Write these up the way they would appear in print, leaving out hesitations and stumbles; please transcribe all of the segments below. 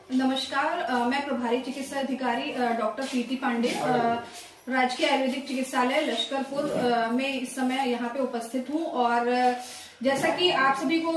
नमस्कार, मैं प्रभारी चिकित्सा अधिकारी डॉक्टर प्रीति पांडे राजकीय आयुर्वेदिक चिकित्सालय लश्करपुर में इस समय यहाँ पे उपस्थित हूँ। और जैसा कि आप सभी को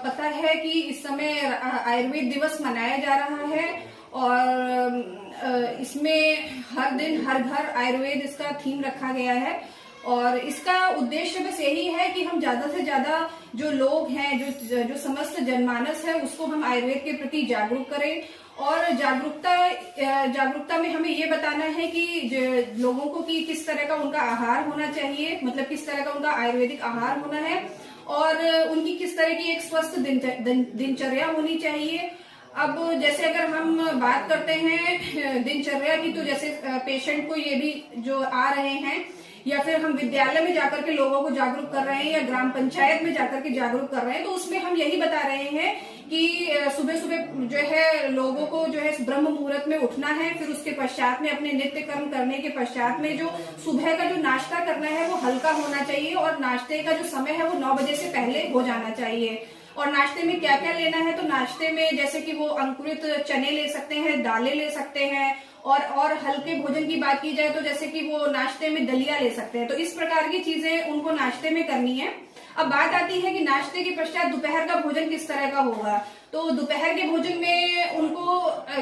पता है कि इस समय आयुर्वेद दिवस मनाया जा रहा है और इसमें हर दिन हर घर आयुर्वेद इसका थीम रखा गया है। और इसका उद्देश्य बस यही है कि हम ज्यादा से ज्यादा जो लोग हैं, जो समस्त जनमानस है, उसको हम आयुर्वेद के प्रति जागरूक करें। और जागरूकता में हमें ये बताना है कि लोगों को कि किस तरह का उनका आहार होना चाहिए, मतलब किस तरह का उनका आयुर्वेदिक आहार होना है और उनकी किस तरह की एक स्वस्थ दिनचर्या होनी चाहिए। अब जैसे अगर हम बात करते हैं दिनचर्या की, तो जैसे पेशेंट को ये भी जो आ रहे हैं या फिर हम विद्यालय में जाकर के लोगों को जागरूक कर रहे हैं या ग्राम पंचायत में जाकर के जागरूक कर रहे हैं, तो उसमें हम यही बता रहे हैं कि सुबह सुबह जो है लोगों को जो है ब्रह्म मुहूर्त में उठना है। फिर उसके पश्चात में अपने नित्य कर्म करने के पश्चात में जो सुबह का जो नाश्ता करना है वो हल्का होना चाहिए और नाश्ते का जो समय है वो 9 बजे से पहले हो जाना चाहिए। और नाश्ते में क्या क्या लेना है, तो नाश्ते में जैसे कि वो अंकुरित चने ले सकते हैं, दालें ले सकते हैं और हल्के भोजन की बात की जाए तो जैसे कि वो नाश्ते में दलिया ले सकते हैं। तो इस प्रकार की चीजें उनको नाश्ते में करनी है। अब बात आती है कि नाश्ते के पश्चात दोपहर का भोजन किस तरह का होगा। तो दोपहर के भोजन में उनको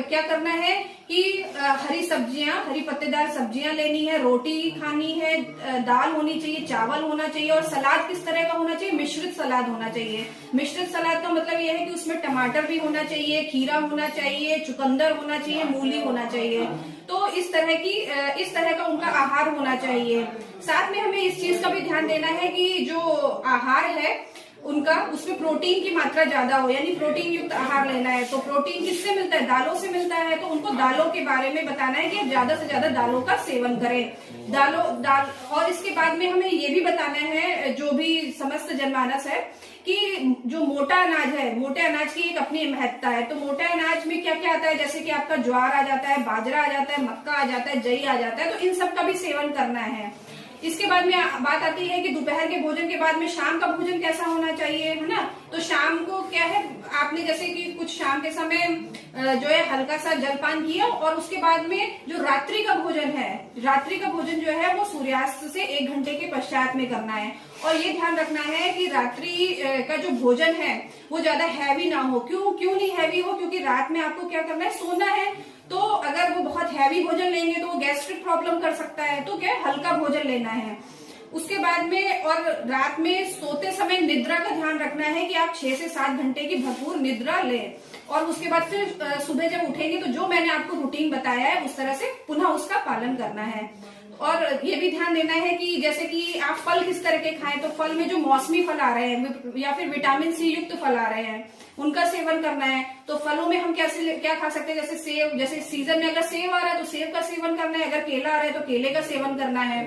क्या करना है कि हरी सब्जियां, हरी पत्तेदार सब्जियां लेनी है, रोटी खानी है, दाल होनी चाहिए, चावल होना चाहिए और सलाद किस तरह का होना चाहिए, मिश्रित सलाद होना चाहिए। मिश्रित सलाद का मतलब यह है कि उसमें टमाटर भी होना चाहिए, खीरा होना चाहिए, चुकंदर होना चाहिए, मूली होना चाहिए। तो इस तरह का उनका आहार होना चाहिए। साथ में हमें इस चीज का भी ध्यान देना है कि जो आहार है उनका, उसमें प्रोटीन की मात्रा ज्यादा हो, यानी प्रोटीन युक्त आहार लेना है। तो प्रोटीन किससे मिलता है, दालों से मिलता है। तो उनको दालों के बारे में बताना है कि आप ज्यादा से ज्यादा दालों का सेवन करें। दाल और इसके बाद में हमें ये भी बताना है, जो भी समस्त जनमानस है, कि जो मोटा अनाज है, मोटे अनाज की एक अपनी महत्ता है। तो मोटे अनाज में क्या क्या आता है, जैसे कि आपका ज्वार आ जाता है, बाजरा आ जाता है, मक्का आ जाता है, जई आ जाता है। तो इन सब का भी सेवन करना है। इसके बाद में बात आती है कि दोपहर के भोजन के बाद में शाम का भोजन कैसा होना चाहिए, है ना। तो शाम को क्या है, आपने जैसे कि कुछ शाम के समय जो है हल्का सा जलपान किया और उसके बाद में जो रात्रि का भोजन है, रात्रि का भोजन जो है वो सूर्यास्त से 1 घंटे के पश्चात में करना है। और ये ध्यान रखना है कि रात्रि का जो भोजन है वो ज्यादा हैवी ना हो। क्यों नहीं हैवी हो, क्योंकि रात में आपको क्या करना है, सोना है। तो अगर वो बहुत हैवी भोजन लेंगे तो वो गैस्ट्रिक प्रॉब्लम कर सकता है। तो क्या हल्का भोजन लेना है। उसके बाद में और रात में सोते समय निद्रा का ध्यान रखना है कि आप 6 से 7 घंटे की भरपूर निद्रा लें। और उसके बाद फिर सुबह जब उठेंगे तो जो मैंने आपको रूटीन बताया है उस तरह से पुनः उसका पालन करना है। और ये भी ध्यान देना है कि जैसे कि आप फल किस तरह के खाएं, तो फल में जो मौसमी फल आ रहे हैं या फिर विटामिन सी युक्त फल आ रहे हैं उनका सेवन करना है। तो फलों में हम क्या खा सकते हैं, जैसे सेब, जैसे सीजन में अगर सेब आ रहा है तो सेब का सेवन करना है, अगर केला आ रहा है तो केले का सेवन करना है।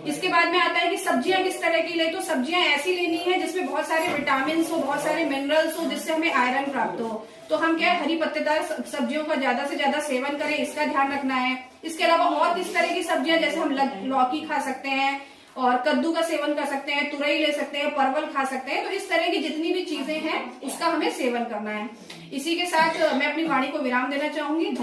इसके बाद में आता है कि सब्जियां किस तरह की ले, तो सब्जियां ऐसी लेनी है जिसमें बहुत सारे विटामिन हो, बहुत सारे मिनरल्स हो, जिससे हमें आयरन प्राप्त हो। तो हम क्या हरी पत्तेदार सब्जियों का ज्यादा से ज्यादा सेवन करें, इसका ध्यान रखना है। इसके अलावा और किस तरह की सब्जियां, जैसे हम लौकी खा सकते हैं और कद्दू का सेवन कर सकते हैं, तुरई ले सकते हैं, परवल खा सकते हैं। तो इस तरह की जितनी भी चीजें हैं उसका हमें सेवन करना है। इसी के साथ मैं अपनी वाणी को विराम देना चाहूंगी।